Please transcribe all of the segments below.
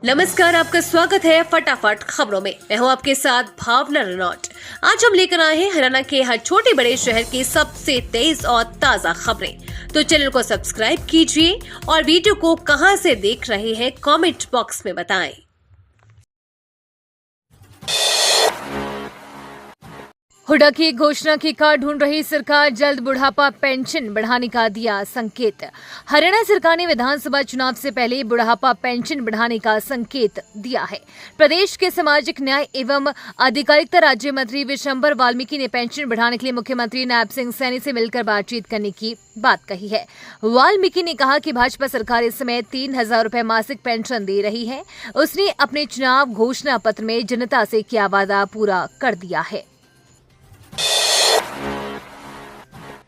नमस्कार, आपका स्वागत है फटाफट खबरों में। मैं हूं आपके साथ भावना रनौट। आज हम लेकर आए हैं हरियाणा के हर छोटे बड़े शहर की सबसे तेज और ताजा खबरें। तो चैनल को सब्सक्राइब कीजिए और वीडियो को कहां से देख रहे हैं कमेंट बॉक्स में बताएं। हुड्डा की घोषणा की कार ढूंढ रही सरकार, जल्द बुढ़ापा पेंशन बढ़ाने का दिया संकेत। हरियाणा सरकार ने विधानसभा चुनाव से पहले बुढ़ापा पेंशन बढ़ाने का संकेत दिया है। प्रदेश के सामाजिक न्याय एवं अधिकारिता राज्य मंत्री विशंबर वाल्मीकि ने पेंशन बढ़ाने के लिए मुख्यमंत्री नायब सिंह सैनी से मिलकर बातचीत करने की बात कही है। वाल्मीकि ने कहा कि भाजपा सरकार इस समय 3,000 रुपए मासिक पेंशन दे रही है। उसने अपने चुनाव घोषणा पत्र में जनता से किया वादा पूरा कर दिया है।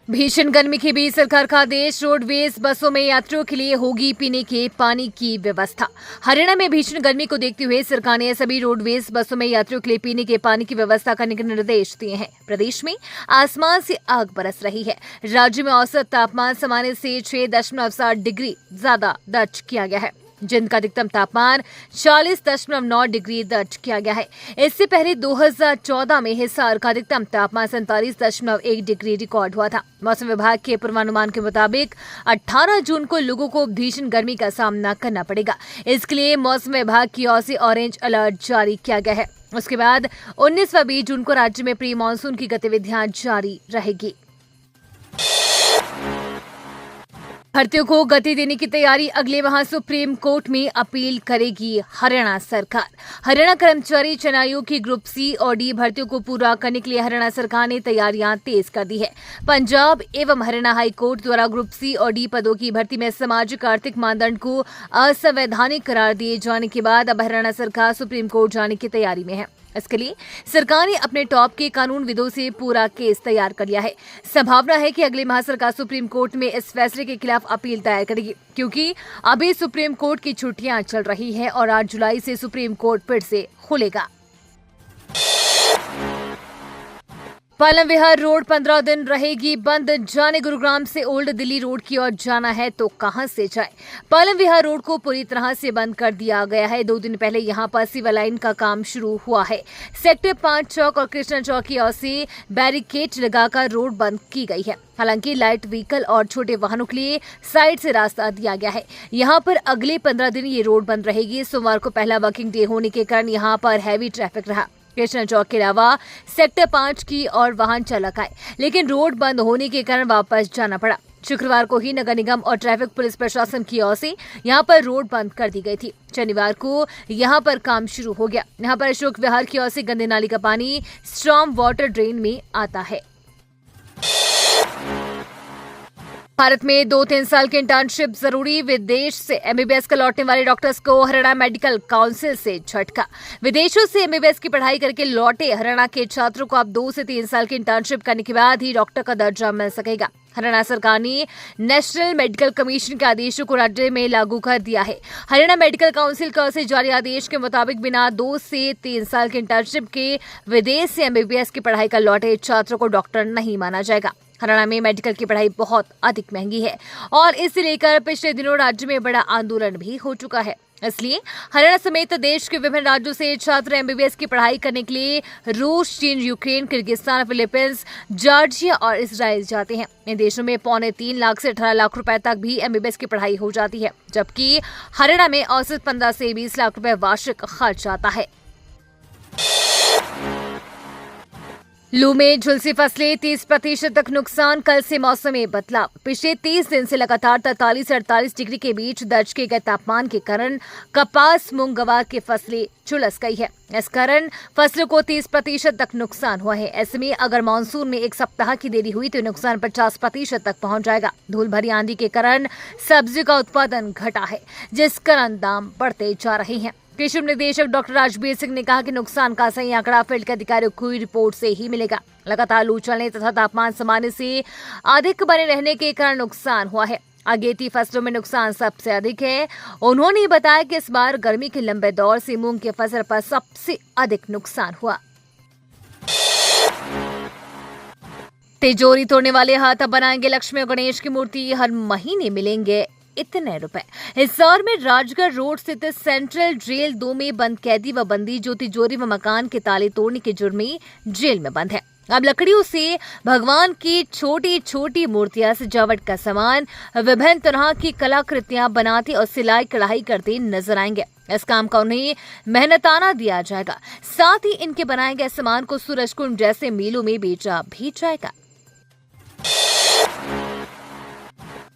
भीषण गर्मी के बीच सरकार का आदेश, रोडवेज बसों में यात्रियों के लिए होगी पीने के पानी की व्यवस्था। हरियाणा में भीषण गर्मी को देखते हुए सरकार ने सभी रोडवेज बसों में यात्रियों के लिए पीने के पानी की व्यवस्था करने के निर्देश दिए हैं। प्रदेश में आसमान से आग बरस रही है। राज्य में औसत तापमान सामान्य से 6.7 डिग्री ज्यादा दर्ज किया गया है। जिंद का अधिकतम तापमान 40.9 डिग्री दर्ज किया गया है। इससे पहले 2014 में हिसार का अधिकतम तापमान 47.1 डिग्री रिकॉर्ड हुआ था। मौसम विभाग के पूर्वानुमान के मुताबिक 18 जून को लोगों को भीषण गर्मी का सामना करना पड़ेगा। इसके लिए मौसम विभाग की ओर से ऑरेंज अलर्ट जारी किया गया है। उसके बाद 19 व 20 जून को राज्य में प्री मानसून की गतिविधियां जारी रहेगी। भर्तियों को गति देने की तैयारी, अगले माह सुप्रीम कोर्ट में अपील करेगी हरियाणा सरकार। हरियाणा कर्मचारी चयन आयोग की ग्रुप सी और डी भर्तियों को पूरा करने के लिए हरियाणा सरकार ने तैयारियां तेज कर दी है। पंजाब एवं हरियाणा हाई कोर्ट द्वारा ग्रुप सी और डी पदों की भर्ती में सामाजिक आर्थिक मानदंड को असंवैधानिक करार दिए जाने के बाद अब हरियाणा सरकार सुप्रीम कोर्ट जाने की तैयारी में है। इसके लिए सरकार ने अपने टॉप के कानूनविदों से पूरा केस तैयार कर लिया है। संभावना है कि अगले माह सरकार सुप्रीम कोर्ट में इस फैसले के खिलाफ अपील दायर करेगी, क्योंकि अभी सुप्रीम कोर्ट की छुट्टियां चल रही हैं और 8 जुलाई से सुप्रीम कोर्ट फिर से खुलेगा। पालम विहार रोड 15 दिन रहेगी बंद। जाने गुरुग्राम से ओल्ड दिल्ली रोड की ओर जाना है तो कहां से जाए। पालम विहार रोड को पूरी तरह से बंद कर दिया गया है। 2 दिन पहले यहां पर सिविल लाइन का काम शुरू हुआ है। सेक्टर 5 चौक और कृष्णा चौक की ओर से बैरिकेड लगाकर रोड बंद की गई है। हालांकि लाइट व्हीकल और छोटे वाहनों के लिए साइड से रास्ता दिया गया है। यहाँ पर अगले 15 दिन ये रोड बंद रहेगी। सोमवार को पहला वर्किंग डे होने के कारण यहाँ पर हैवी ट्रैफिक रहा। कृष्णा चौक के अलावा सेक्टर 5 की और वाहन चालक आए, लेकिन रोड बंद होने के कारण वापस जाना पड़ा। शुक्रवार को ही नगर निगम और ट्रैफिक पुलिस प्रशासन की ओर से यहां पर रोड बंद कर दी गई थी। शनिवार को यहां पर काम शुरू हो गया। यहां पर अशोक विहार की ओर से गंदे नाली का पानी स्टॉर्म वाटर ड्रेन में आता है। भारत में 2-3 साल की इंटर्नशिप जरूरी, विदेश से एमबीबीएस का लौटने वाले डॉक्टर्स को हरियाणा मेडिकल काउंसिल से झटका। विदेशों से एमबीबीएस की पढ़ाई करके लौटे हरियाणा के छात्रों को अब 2 से 3 साल की इंटर्नशिप करने के बाद ही डॉक्टर का दर्जा मिल सकेगा। हरियाणा सरकार ने नेशनल मेडिकल कमीशन के आदेशों को राज्य में लागू कर दिया है। हरियाणा मेडिकल काउंसिल की ओर से जारी आदेश के मुताबिक बिना 2 से 3 साल की इंटर्नशिप के विदेश से एमबीबीएस की पढ़ाई कर लौटे छात्रों को डॉक्टर नहीं माना जाएगा। हरियाणा में मेडिकल की पढ़ाई बहुत अधिक महंगी है और इसे लेकर पिछले दिनों राज्य में बड़ा आंदोलन भी हो चुका है। इसलिए हरियाणा समेत देश के विभिन्न राज्यों से छात्र एमबीबीएस की पढ़ाई करने के लिए रूस, चीन, यूक्रेन, किर्गिस्तान, फिलीपींस, जॉर्जिया और इजराइल जाते हैं। इन देशों में 3.25 लाख से 18 लाख रुपए तक भी एमबीबीएस की पढ़ाई हो जाती है, जबकि हरियाणा में औसत 15 से 20 लाख रुपए वार्षिक खर्च आता है। लू में झुलसी फसलें 30% तक नुकसान, कल से मौसम में बदलाव। पिछले 30 दिन से लगातार 43 से 48 डिग्री के बीच दर्ज किए गए तापमान के कारण कपास, मूंग, गवार की फसलें झुलस गई है। इस कारण फसलों को 30% तक नुकसान हुआ है। ऐसे में अगर मानसून में 1 सप्ताह की देरी हुई तो नुकसान 50% तक पहुंच जाएगा। धूल भरी आंधी के कारण सब्जी का उत्पादन घटा है, जिस कारण दाम बढ़ते जा रहे हैं। कृषि निदेशक डॉक्टर राजबीर सिंह ने कहा कि नुकसान का सही आंकड़ा फील्ड के अधिकारियों की रिपोर्ट से ही मिलेगा। लगातार लू चलने तथा तापमान सामान्य से अधिक बने रहने के कारण नुकसान हुआ है। अगेती फसलों में नुकसान सबसे अधिक है। उन्होंने बताया कि इस बार गर्मी के लंबे दौर से मूंग की फसल पर सबसे अधिक नुकसान हुआ। तिजोरी तोड़ने वाले हाथ अब बनाएंगे लक्ष्मी और गणेश की मूर्ति। हर महीने मिलेंगे इतने रुपए। हिसार में राजगढ़ रोड स्थित सेंट्रल जेल 2 में बंद कैदी व बंदी जो तिजोरी व मकान के ताले तोड़ने के जुर्म में जेल में बंद है, अब लकड़ियों से भगवान की छोटी छोटी मूर्तियां, सजावट का सामान, विभिन्न तरह की कलाकृतियां बनाते और सिलाई कढ़ाई करते नजर आएंगे। इस काम का उन्हें मेहनताना दिया जाएगा। साथ ही इनके बनाए गए सामान को सूरजकुंड जैसे मेलों में बेचा भी जाएगा।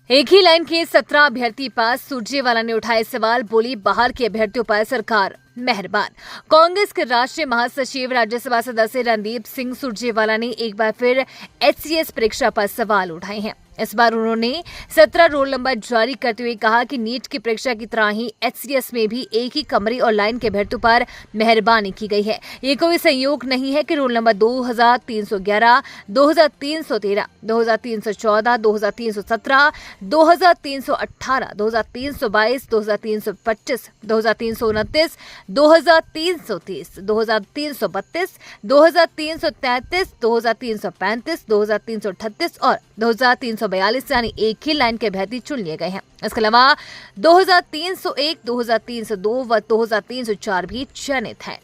एक ही लाइन के 17 अभ्यर्थी पास, सुरजेवाला ने उठाए सवाल, बोली बाहर के अभ्यर्थियों पर सरकार मेहरबान। कांग्रेस के राष्ट्रीय महासचिव राज्यसभा सदस्य रणदीप सिंह सुरजेवाला ने एक बार फिर HCS परीक्षा पर सवाल उठाए हैं। इस बार उन्होंने 17 रोल नंबर जारी करते हुए कहा कि नीट की परीक्षा की तरह ही HCS में भी एक ही कमरे और लाइन के अभ्यर्थियों पर मेहरबानी की गई है। ये कोई संयोग नहीं है कि रोल नंबर 2311, 2313, 2314, 2317, 2318, 2322, 2325, 2329, 2330, 2332, 2333, 2335, 2338 और 2342 यानी एक ही लाइन के अभ्यर्थी चुन लिए गए हैं। इसके अलावा 2301, 2302 व 2304 भी चयनित हैं।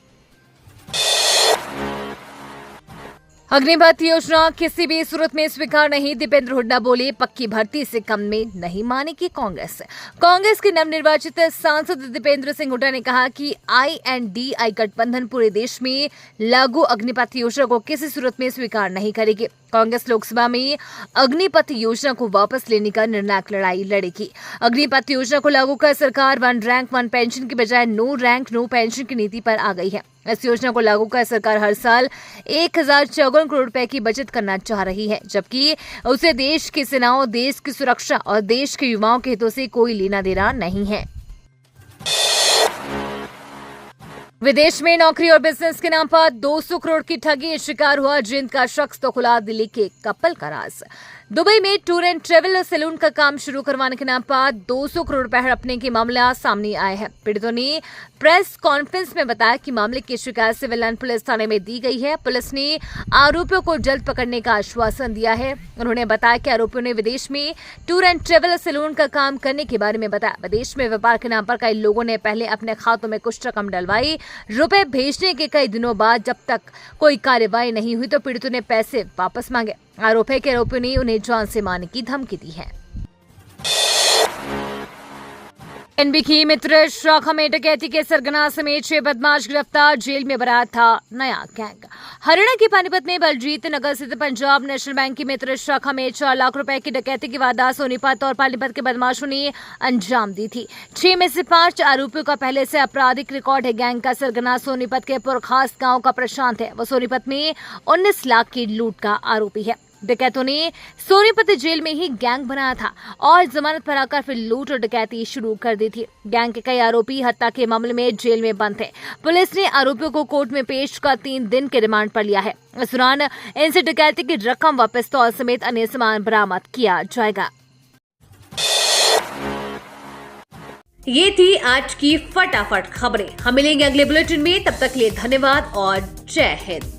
अग्निपथ योजना किसी भी सूरत में स्वीकार नहीं, दीपेंद्र हुड्डा बोले पक्की भर्ती से कम में नहीं मानेगी कांग्रेस। कांग्रेस के नवनिर्वाचित सांसद दीपेंद्र सिंह हुड्डा ने कहा कि INDI गठबंधन पूरे देश में लागू अग्निपथ योजना को किसी सूरत में स्वीकार नहीं करेगी। कांग्रेस लोकसभा में अग्निपथ योजना को वापस लेने का निर्णायक लड़ाई लड़ेगी। अग्निपथ योजना को लागू कर सरकार 1 रैंक 1 पेंशन की बजाय नो रैंक नो पेंशन की नीति पर आ गई है। इस योजना को लागू कर सरकार हर साल 1054 करोड़ रुपए की बचत करना चाह रही है, जबकि उसे देश की सेनाओं, देश की सुरक्षा और देश के युवाओं के हितों से कोई लेना देना नहीं है। विदेश में नौकरी और बिजनेस के नाम पर 200 करोड़ की ठगी, शिकार हुआ जिंद का शख्स तो खुला दिल्ली के कपल का राज। दुबई में टूर एंड ट्रेवल सैलून का काम शुरू करवाने के नाम पर 200 करोड़ रुपए हड़पने के मामला सामने आए हैं। पीड़ितों ने प्रेस कॉन्फ्रेंस में बताया कि मामले की शिकायत सिविल लाइन पुलिस थाने में दी गई है। पुलिस ने आरोपियों को जल्द पकड़ने का आश्वासन दिया है। उन्होंने बताया कि आरोपियों ने विदेश में टूर एंड ट्रेवल सैलून का काम करने के बारे में बताया। विदेश में व्यापार के नाम पर कई लोगों ने पहले अपने खातों में कुछ रकम डलवाई। रुपए भेजने के कई दिनों बाद जब तक कोई कार्रवाई नहीं हुई तो पीड़ितों ने पैसे वापस मांगे। आरोप है कि आरोपियों ने उन्हें जान से मारने की धमकी दी है। एनबी की मित्र शाखा में डकैती के सरगना समेत 6 बदमाश गिरफ्तार, जेल में बरात था नया गैंग। हरियाणा के पानीपत में बलजीत नगर स्थित पंजाब नेशनल बैंक की मित्र शाखा में 4 लाख रुपए की डकैती की वारदात सोनीपत और पानीपत के बदमाशों ने अंजाम दी थी। 6 में से 5 आरोपियों का पहले से आपराधिक रिकॉर्ड है। गैंग का सरगना सोनीपत के पुरखास गांव का प्रशांत है। वो सोनीपत में 19 लाख की लूट का आरोपी है। डकैतों ने सोनीपत जेल में ही गैंग बनाया था और जमानत पर आकर फिर लूट और डकैती शुरू कर दी थी। गैंग के कई आरोपी हत्या के मामले में जेल में बंद थे। पुलिस ने आरोपियों को कोर्ट में पेश कर 3 दिन के रिमांड पर लिया है। इस दौरान इनसे डकैती की रकम व पिस्तौल समेत अन्य सामान बरामद किया जाएगा। ये थी आज की फटाफट खबरें। हम मिलेंगे अगले बुलेटिन में, तब तक के लिए धन्यवाद और जय हिंद।